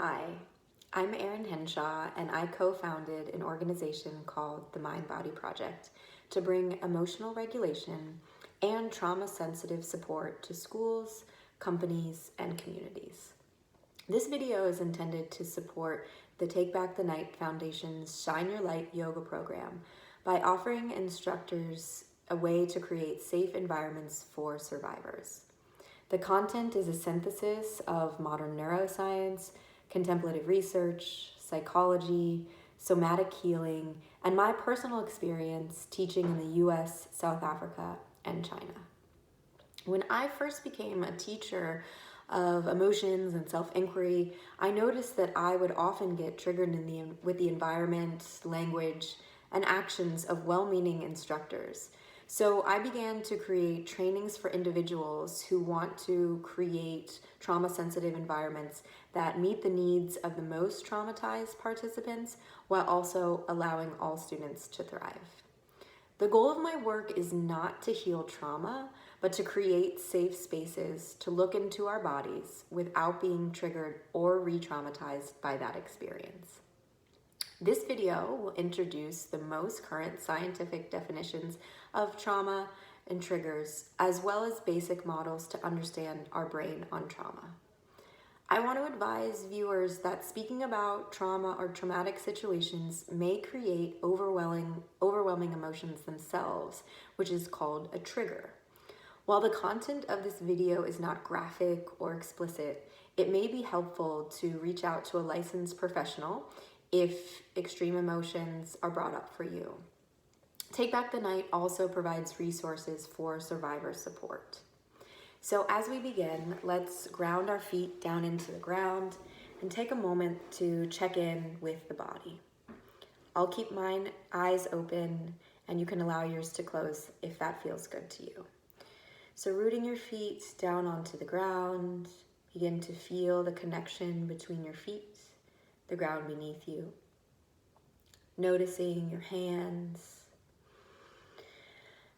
Hi, I'm Erin Henshaw, and I co-founded an organization called the Mind Body Project to bring emotional regulation and trauma-sensitive support to schools, companies, and communities. This video is intended to support the Take Back the Night Foundation's Shine Your Light yoga program by offering instructors a way to create safe environments for survivors. The content is a synthesis of modern neuroscience, contemplative research, psychology, somatic healing, and my personal experience teaching in the US, South Africa, and China. When I first became a teacher of emotions and self-inquiry, I noticed that I would often get triggered with the environment, language, and actions of well-meaning instructors. So I began to create trainings for individuals who want to create trauma-sensitive environments that meet the needs of the most traumatized participants while also allowing all students to thrive. The goal of my work is not to heal trauma, but to create safe spaces to look into our bodies without being triggered or re-traumatized by that experience. This video will introduce the most current scientific definitions of trauma and triggers, as well as basic models to understand our brain on trauma. I want to advise viewers that speaking about trauma or traumatic situations may create overwhelming emotions themselves, which is called a trigger. While the content of this video is not graphic or explicit, it may be helpful to reach out to a licensed professional if extreme emotions are brought up for you. Take Back the Night also provides resources for survivor support. So as we begin, let's ground our feet down into the ground and take a moment to check in with the body. I'll keep mine eyes open and you can allow yours to close if that feels good to you. So rooting your feet down onto the ground, begin to feel the connection between your feet, the ground beneath you. Noticing your hands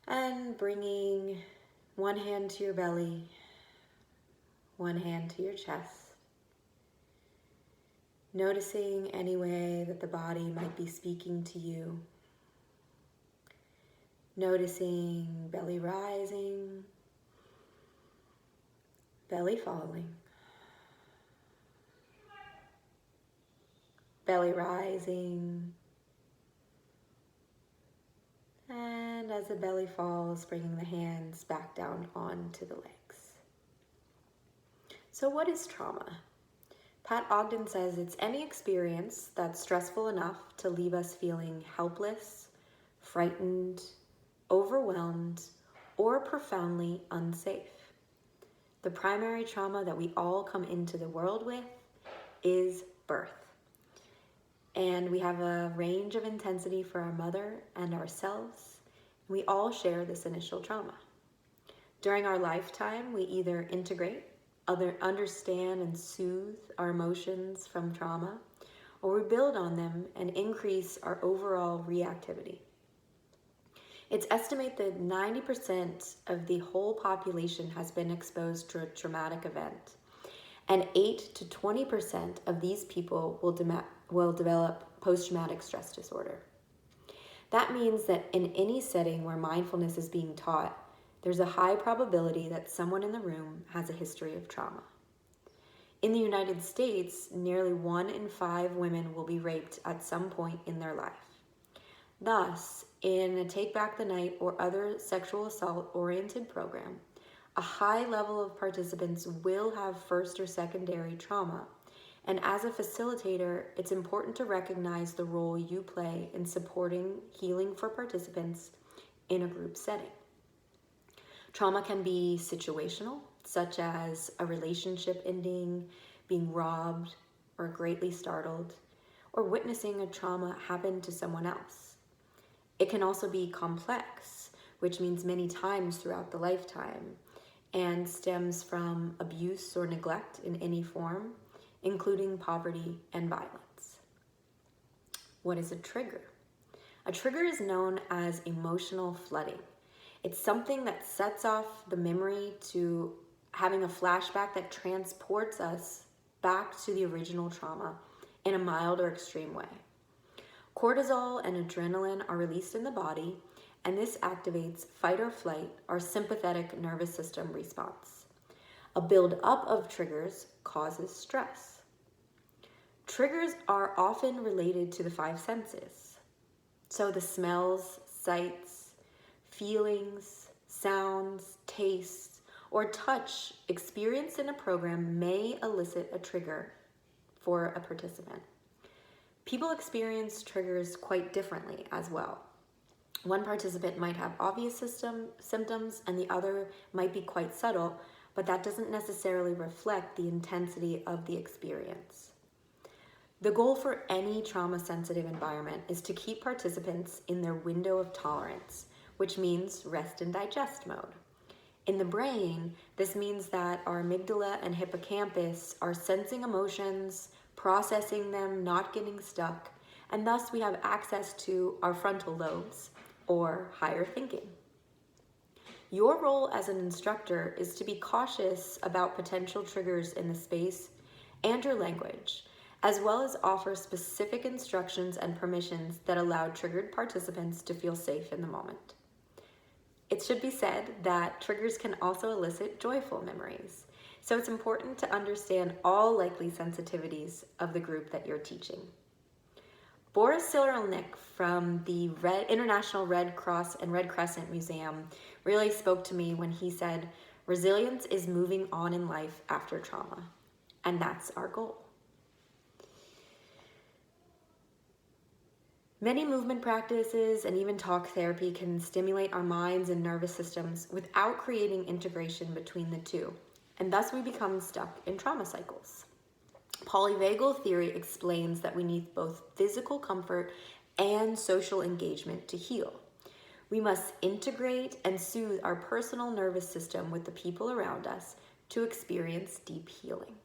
and bringing one hand to your belly, one hand to your chest. Noticing any way that the body might be speaking to you. Noticing belly rising, belly falling. Belly rising. And as the belly falls, bringing the hands back down onto the legs. So what is trauma? Pat Ogden says it's any experience that's stressful enough to leave us feeling helpless, frightened, overwhelmed, or profoundly unsafe. The primary trauma that we all come into the world with is birth. And we have a range of intensity for our mother and ourselves. We all share this initial trauma. During our lifetime, we either integrate, understand and soothe our emotions from trauma, or we build on them and increase our overall reactivity. It's estimated that 90% of the whole population has been exposed to a traumatic event, and 8 to 20% of these people will develop post-traumatic stress disorder. That means that in any setting where mindfulness is being taught, there's a high probability that someone in the room has a history of trauma. In the United States, nearly 1 in 5 women will be raped at some point in their life. Thus, in a Take Back the Night or other sexual assault-oriented program, a high level of participants will have first or secondary trauma. And as a facilitator, it's important to recognize the role you play in supporting healing for participants in a group setting. Trauma can be situational, such as a relationship ending, being robbed, or greatly startled, or witnessing a trauma happen to someone else. It can also be complex, which means many times throughout the lifetime, and stems from abuse or neglect in any form, including poverty and violence. What is a trigger? A trigger is known as emotional flooding. It's something that sets off the memory to having a flashback that transports us back to the original trauma in a mild or extreme way. Cortisol and adrenaline are released in the body, and this activates fight or flight, our sympathetic nervous system response. A build-up of triggers causes stress. Triggers are often related to the five senses. So the smells, sights, feelings, sounds, tastes, or touch experienced in a program may elicit a trigger for a participant. People experience triggers quite differently as well. One participant might have obvious symptoms and the other might be quite subtle, but that doesn't necessarily reflect the intensity of the experience. The goal for any trauma-sensitive environment is to keep participants in their window of tolerance, which means rest and digest mode. In the brain, this means that our amygdala and hippocampus are sensing emotions, processing them, not getting stuck, and thus we have access to our frontal lobes, or higher thinking. Your role as an instructor is to be cautious about potential triggers in the space and your language, as well as offer specific instructions and permissions that allow triggered participants to feel safe in the moment. It should be said that triggers can also elicit joyful memories, so it's important to understand all likely sensitivities of the group that you're teaching. Boris Cyrulnik from the International Red Cross and Red Crescent Museum really spoke to me when he said, "Resilience is moving on in life after trauma," and that's our goal. Many movement practices and even talk therapy can stimulate our minds and nervous systems without creating integration between the two, and thus we become stuck in trauma cycles. Polyvagal theory explains that we need both physical comfort and social engagement to heal. We must integrate and soothe our personal nervous system with the people around us to experience deep healing.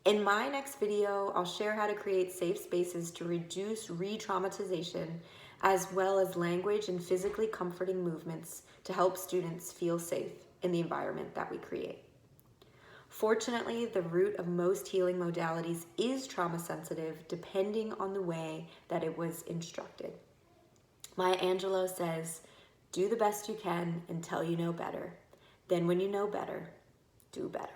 In my next video, I'll share how to create safe spaces to reduce re-traumatization, as well as language and physically comforting movements to help students feel safe in the environment that we create. Fortunately, the root of most healing modalities is trauma sensitive, depending on the way that it was instructed. Maya Angelou says, "Do the best you can until you know better. Then when you know better, do better."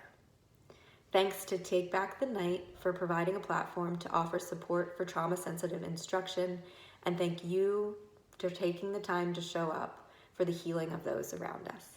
Thanks to Take Back the Night for providing a platform to offer support for trauma-sensitive instruction, and thank you for taking the time to show up for the healing of those around us.